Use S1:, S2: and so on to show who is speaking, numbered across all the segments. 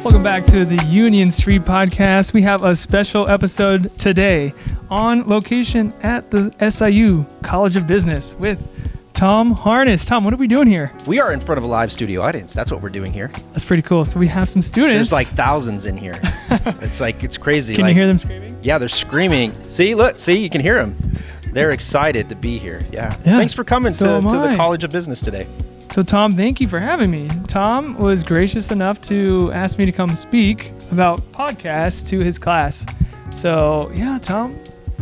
S1: Welcome back to the Union Street Podcast. We have a special episode today on location at the SIU College of Business with Tom Harness. Tom, what are we doing here?
S2: We are in front of a live studio audience. That's what we're doing here.
S1: That's pretty cool. So we have some students.
S2: There's like thousands in here. It's crazy.
S1: Can you hear them screaming?
S2: Yeah, they're screaming. See, you can hear them. They're excited to be here. Yeah. Thanks for coming to the College of Business today.
S1: So Tom, thank you for having me. Tom was gracious enough to ask me to come speak about podcasts to his class. So yeah, Tom,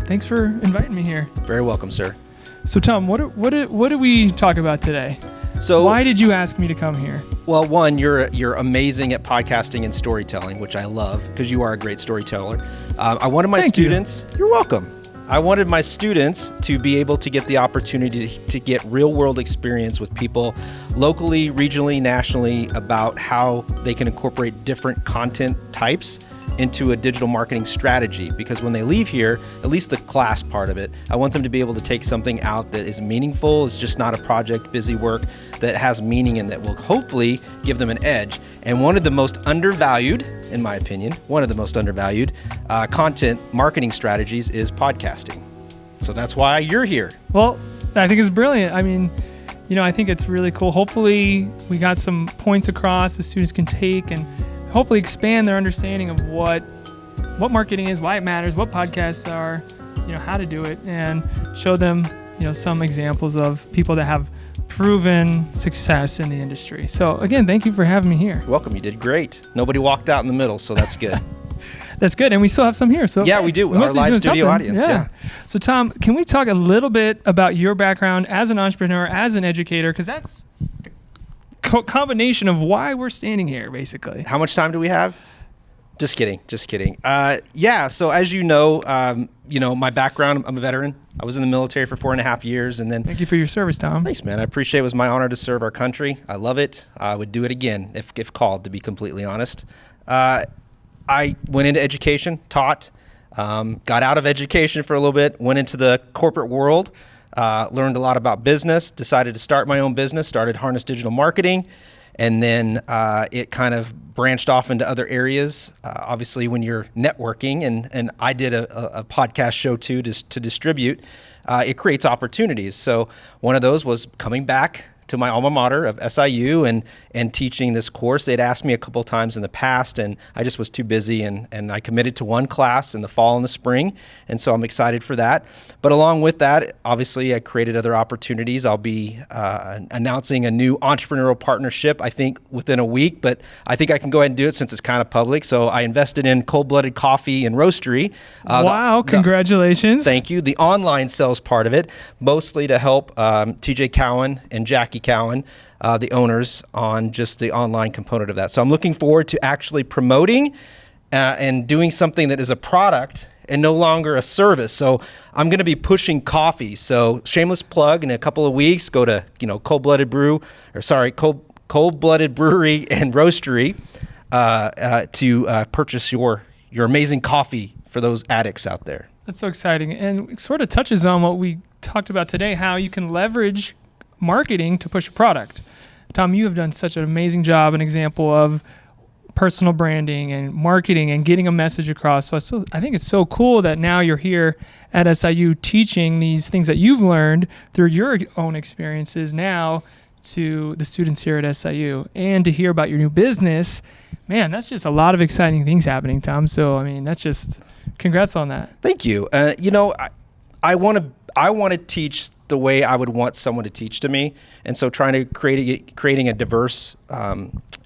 S1: thanks for inviting me here.
S2: Very welcome, sir.
S1: So Tom, what do we talk about today?
S2: So
S1: why did you ask me to come here?
S2: Well, one, you're amazing at podcasting and storytelling, which I love because you are a great storyteller. I wanted my students. You're welcome. I wanted my students to be able to get the opportunity to get real world experience with people locally, regionally, nationally about how they can incorporate different content types into a digital marketing strategy. Because when they leave here, at least the class part of it, I want them to be able to take something out that is meaningful. It's just not a project, busy work, that has meaning and that will hopefully give them an edge. And one of the most undervalued, in my opinion, content marketing strategies is podcasting. So that's why you're here.
S1: Well, I think it's brilliant. I mean, I think it's really cool. Hopefully we got some points across the students can take and hopefully expand their understanding of what marketing is, why it matters, what podcasts are, how to do it, and show them, some examples of people that have proven success in the industry. So again, thank you for having me here.
S2: Welcome. You did great. Nobody walked out in the middle, so that's good.
S1: That's good. And we still have some here. So
S2: yeah, we do. Our live studio audience. Yeah.
S1: So Tom, can we talk a little bit about your background as an entrepreneur, as an educator? Because that's combination of why we're standing here, basically.
S2: How much time do we have? Just kidding. So as you know, my background, I'm a veteran. I was in the military for 4.5 years, and then.
S1: Thank you for your service, Tom.
S2: Thanks, man. I appreciate it. It was my honor to serve our country. I love it. I would do it again if called, to be completely honest. I went into education, taught, got out of education for a little bit, went into the corporate world. Learned a lot about business, decided to start my own business, started Harness Digital Marketing, and then it kind of branched off into other areas. Obviously, when you're networking, and I did a podcast show too to distribute, it creates opportunities. So one of those was coming back to my alma mater of SIU and teaching this course. They'd asked me a couple of times in the past, and I just was too busy, and I committed to one class in the fall and the spring, and so I'm excited for that. But along with that, obviously, I created other opportunities. I'll be announcing a new entrepreneurial partnership, I think, within a week, but I think I can go ahead and do it since it's kind of public. So I invested in Cold Blooded Coffee and Roastery.
S1: Wow, congratulations.
S2: Thank you. The online sales part of it, mostly to help TJ Cowan and Jackie Cowan, the owners, on just the online component of that. So I'm looking forward to actually promoting and doing something that is a product and no longer a service. So I'm going to be pushing coffee. So shameless plug, in a couple of weeks, go to Cold Blooded Brewery and Roastery to purchase your amazing coffee for those addicts out there.
S1: That's so exciting, and it sort of touches on what we talked about today, how you can leverage marketing to push a product. Tom, you have done such an amazing job, an example of personal branding and marketing and getting a message across. So I think it's so cool that now you're here at SIU teaching these things that you've learned through your own experiences now to the students here at SIU, and to hear about your new business. Man, that's just a lot of exciting things happening, Tom. So, I mean, that's just congrats on that.
S2: Thank you. I want to teach the way I would want someone to teach to me, and so creating a diverse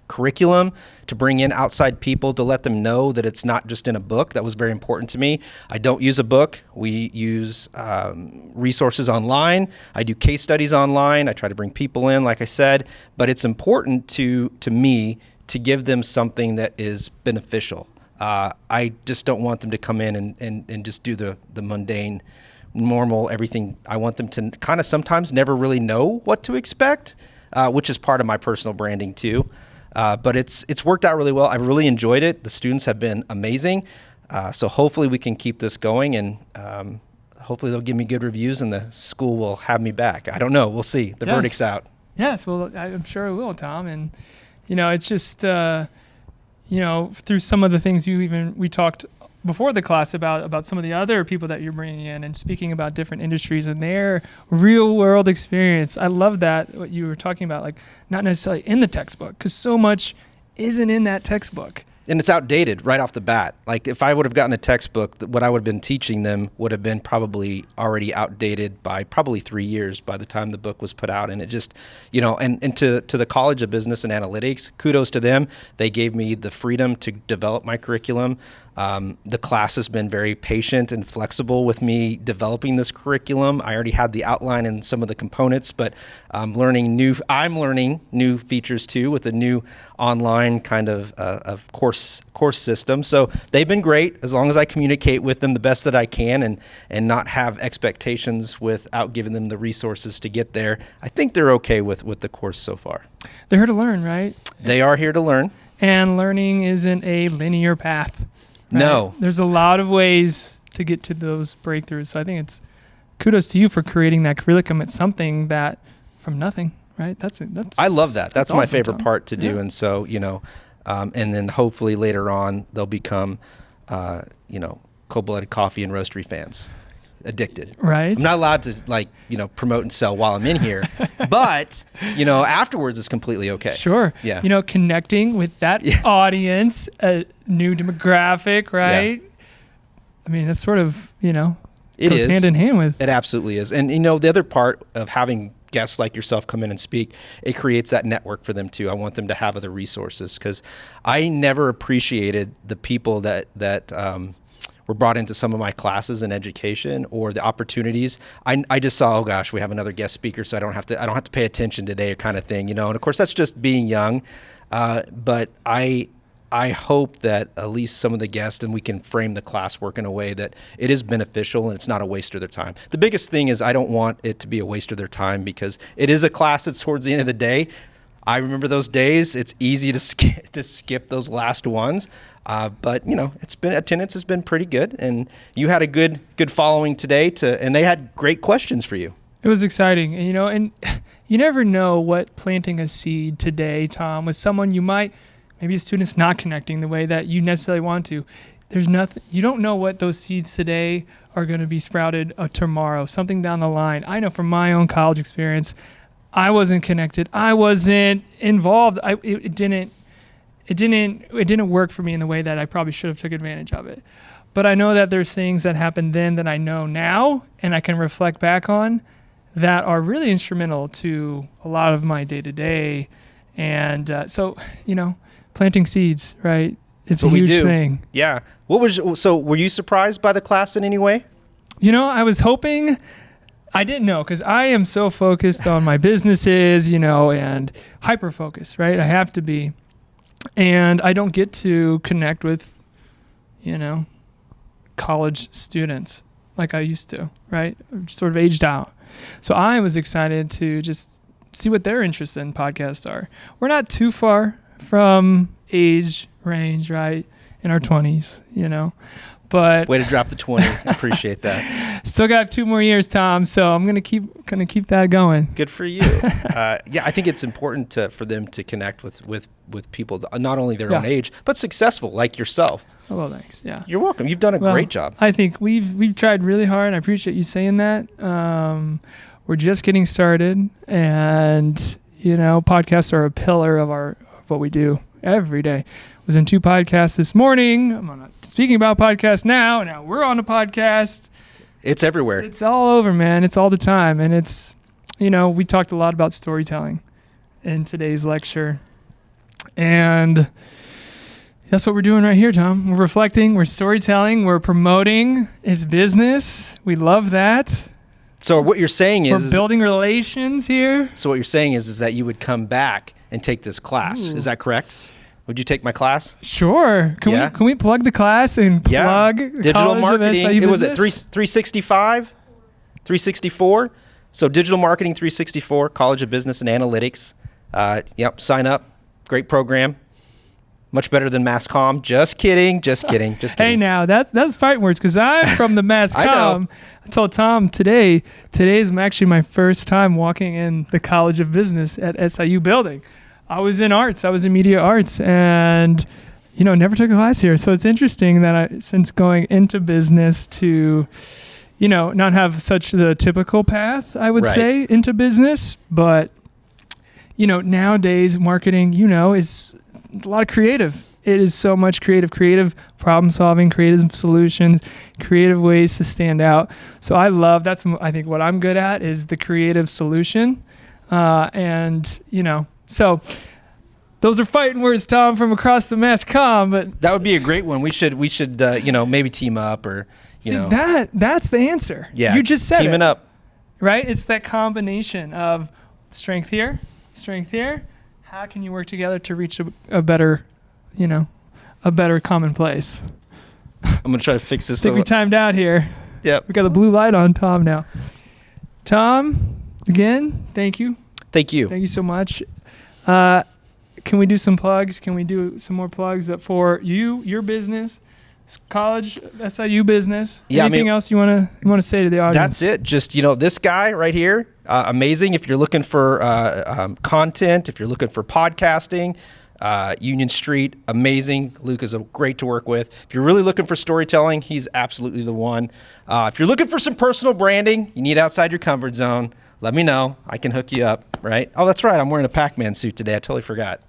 S2: curriculum to bring in outside people to let them know that it's not just in a book. That was very important to me. I don't use a book. We use resources online. I do case studies online. I try to bring people in, like I said, but it's important to me to give them something that is beneficial. I just don't want them to come in and just do the mundane, normal everything. I want them to kind of sometimes never really know what to expect, which is part of my personal branding too. But it's worked out really well. I've really enjoyed it. The students have been amazing. So hopefully we can keep this going, and hopefully they'll give me good reviews and the school will have me back. I don't know. We'll see. The verdict's out.
S1: Yes, well, I'm sure it will, Tom. And, it's just, through some of the things we talked before the class about some of the other people that you're bringing in and speaking about different industries and their real world experience. I love that, what you were talking about, like not necessarily in the textbook, because so much isn't in that textbook.
S2: And it's outdated right off the bat. Like if I would have gotten a textbook, what I would have been teaching them would have been probably already outdated by probably 3 years by the time the book was put out. And it just, and to the College of Business and Analytics, kudos to them. They gave me the freedom to develop my curriculum. The class has been very patient and flexible with me developing this curriculum. I already had the outline and some of the components, but I'm learning new features too with a new online kind of course system. So they've been great as long as I communicate with them the best that I can and not have expectations without giving them the resources to get there. I think they're okay with the course so far.
S1: They're here to learn, right?
S2: They are here to learn.
S1: And learning isn't a linear path. Right?
S2: No.
S1: There's a lot of ways to get to those breakthroughs. So I think it's kudos to you for creating that curriculum. It's something that from nothing, right?
S2: I love that. That's my
S1: awesome,
S2: favorite
S1: Tom.
S2: part to do.
S1: Yeah.
S2: And so, and then hopefully later on they'll become, cold-blooded coffee and roastery fans. Addicted.
S1: Right.
S2: I'm not allowed to promote and sell while I'm in here, but afterwards it's completely okay.
S1: Sure.
S2: Yeah.
S1: Connecting with that audience, a new demographic, right?
S2: Yeah.
S1: I mean, that's sort of,
S2: It
S1: goes
S2: is.
S1: hand in hand with.
S2: It absolutely is. And the other part of having guests like yourself come in and speak, it creates that network for them too. I want them to have other resources because I never appreciated the people that were brought into some of my classes in education or the opportunities. I just saw, oh gosh, we have another guest speaker, so I don't have to pay attention today, kind of thing, And of course, that's just being young. But I hope that at least some of the guests, and we can frame the classwork in a way that it is beneficial and it's not a waste of their time. The biggest thing is I don't want it to be a waste of their time because it is a class that's towards the end of the day. I remember those days. It's easy to skip those last ones, but attendance has been pretty good, and you had a good following today. And they had great questions for you.
S1: It was exciting, and and you never know what planting a seed today, Tom, with someone maybe a student's not connecting the way that you necessarily want to. There's nothing. You don't know what those seeds today are going to be sprouted tomorrow, something down the line. I know from my own college experience. I wasn't connected. I wasn't involved. It didn't work for me in the way that I probably should have took advantage of it. But I know that there's things that happened then that I know now and I can reflect back on that are really instrumental to a lot of my day-to-day. And so, planting seeds, right? It's a huge thing.
S2: Yeah. So were you surprised by the class in any way?
S1: I was hoping. I didn't know because I am so focused on my businesses, and hyper-focused, right? I have to be. And I don't get to connect with, college students like I used to, right? I'm sort of aged out. So I was excited to just see what their interests in podcasts are. We're not too far from age range, right? In our 20s, But
S2: way to drop the 20. Appreciate that.
S1: Still got 2 more years, Tom. So I'm gonna keep that going.
S2: Good for you. I think it's important for them to connect with people not only their own age but successful like yourself.
S1: Oh, well, thanks. Yeah.
S2: You're welcome. You've done a great job.
S1: I think we've tried really hard. And I appreciate you saying that. We're just getting started, and podcasts are a pillar of what we do every day. Was in 2 podcasts this morning. I'm speaking about podcasts now. Now we're on a podcast.
S2: It's everywhere.
S1: It's all over, man. It's all the time. And it's, we talked a lot about storytelling in today's lecture. And that's what we're doing right here, Tom. We're reflecting, we're storytelling, we're promoting his business. We love that.
S2: So what you're saying is...
S1: We're building relations here.
S2: So what you're saying is that you would come back and take this class. Ooh. Is that correct? Would you take my class?
S1: Sure. Can we plug the class and plug
S2: digital marketing? It was at 365, 364. So digital marketing 364, College of Business and Analytics. Sign up. Great program. Much better than MassCom. Just kidding.
S1: Hey, now that's fighting words because I'm from the MassCom. I told Tom today is actually my first time walking in the College of Business at SIU building. I was in arts. I was in media arts, and never took a class here. So it's interesting that since going into business to, not have such the typical path, I would
S2: Right.
S1: say, into business. But, nowadays marketing, is a lot of creative. It is so much creative problem solving, creative solutions, creative ways to stand out. So I think what I'm good at is the creative solution. So those are fighting words, Tom, from across the mass comm, but
S2: That would be a great one. We should maybe team up or
S1: that's the answer.
S2: Yeah,
S1: You just said
S2: teaming
S1: it,
S2: up.
S1: right? It's that combination of strength here. How can you work together to reach a better, a better common place?
S2: I'm gonna try to fix this.
S1: I think we timed out here.
S2: Yep.
S1: We got the blue light on Tom now. Tom, again, thank you.
S2: Thank you.
S1: Thank you so much. Can we do some plugs? Can we do some more plugs for your business, college, SIU business?
S2: Yeah,
S1: Anything else you want to say to the audience?
S2: That's it. Just, this guy right here, amazing. If you're looking for content, if you're looking for podcasting, Union Street, amazing. Luke is great to work with. If you're really looking for storytelling, he's absolutely the one. If you're looking for some personal branding, you need outside your comfort zone, let me know. I can hook you up, right? Oh, that's right. I'm wearing a Pac-Man suit today. I totally forgot.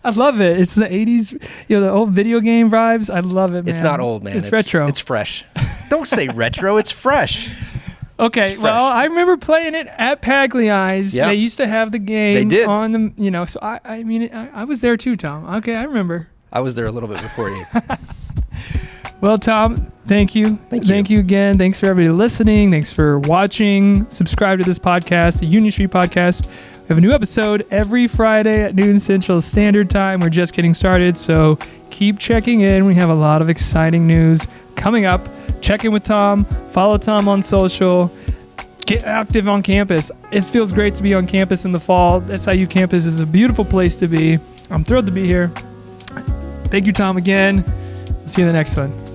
S1: I love it. It's the 80s, the old video game vibes. I love it, man.
S2: It's not old, man.
S1: It's retro.
S2: It's fresh. Don't say retro. It's fresh.
S1: Okay,
S2: It's fresh.
S1: well, I remember playing it at Pagliai's.
S2: Yep.
S1: They used to have the game
S2: They did.
S1: on the, so I was there too, Tom. Okay, I remember.
S2: I was there a little bit before you.
S1: Well, Tom, thank you.
S2: Thank you.
S1: Thank you again. Thanks for everybody listening. Thanks for watching. Subscribe to this podcast, the Union Street Podcast. We have a new episode every Friday at noon Central Standard Time. We're just getting started, so keep checking in. We have a lot of exciting news coming up. Check in with Tom. Follow Tom on social. Get active on campus. It feels great to be on campus in the fall. SIU campus is a beautiful place to be. I'm thrilled to be here. Thank you, Tom, again. We'll see you in the next one.